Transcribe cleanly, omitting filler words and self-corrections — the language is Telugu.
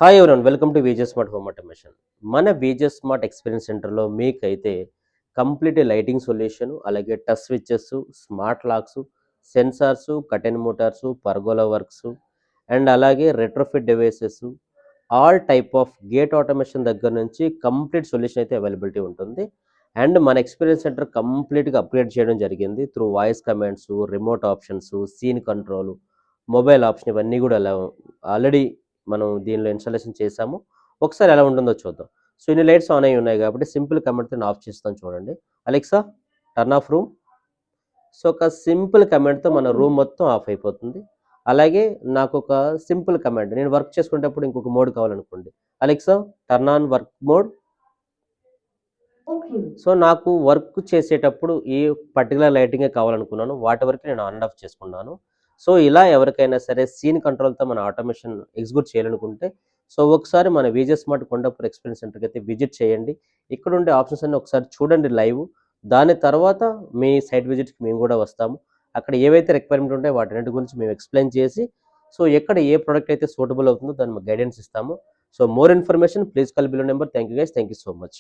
Hi everyone welcome to VJ smart home automation. మన విజే స్మార్ట్ ఎక్స్పీరియన్స్ సెంటర్లో మీకైతే కంప్లీట్ లైటింగ్ సొల్యూషన్, అలాగే touch switches, smart locks, sensors, curtain motors, pergola works and అలాగే retrofit devices, all type of gate automation దగ్గర నుంచి కంప్లీట్ సొల్యూషన్ అయితే అవైలబిలిటీ ఉంటుంది. అండ్ మన ఎక్స్పీరియన్స్ సెంటర్ కంప్లీట్గా అప్గ్రేడ్ చేయడం జరిగింది through voice commands, remote options, scene control, mobile option ఇవన్నీ కూడా అలా ఆల్రెడీ మనం దీనిలో ఇన్స్టాలేషన్ చేసాము. ఒకసారి ఎలా ఉంటుందో చూద్దాం. సో ఇన్ని లైట్స్ ఆన్ అయి ఉన్నాయి కాబట్టి సింపుల్ కమాండ్తో ఆఫ్ చేస్తాను చూడండి. Alexa turn off room. So ఒక సింపుల్ కమాండ్తో మన రూమ్ మొత్తం ఆఫ్ అయిపోతుంది. అలాగే నాకు ఒక సింపుల్ కమాండ్, నేను వర్క్ చేసుకునేటప్పుడు ఇంకొక మోడ్ కావాలనుకోండి, Alexa turn on work mode. So నాకు వర్క్ చేసేటప్పుడు ఈ పర్టికులర్ లైటింగే కావాలనుకున్నాను, వాటి వరకు నేను ఆన్ ఆఫ్ చేసుకున్నాను. సో ఇలా ఎవరికైనా సరే సీన్ కంట్రోల్తో మన ఆటోమేషన్ ఎగ్జిక్యూట్ చేయాలనుకుంటే సో ఒకసారి మన విజే స్మార్ట్ కొండాపూర్ ఎక్స్పీరియన్స్ సెంటర్కి అయితే విజిట్ చేయండి. ఇక్కడ ఉండే ఆప్షన్స్ అన్ని ఒకసారి చూడండి లైవ్. దాని తర్వాత మీ సైట్ విజిట్కి మేము కూడా వస్తాము. అక్కడ ఏవైతే రిక్వైర్మెంట్ ఉంటాయో వాటన్నిటి గురించి మేము ఎక్స్ప్లెయిన్ చేసి సో ఎక్కడ ఏ ప్రోడక్ట్ అయితే సూటబుల్ అవుతుందో దాన్ని గైడెన్స్ ఇస్తాము. So more information please call below number. Thank you guys, thank you so much.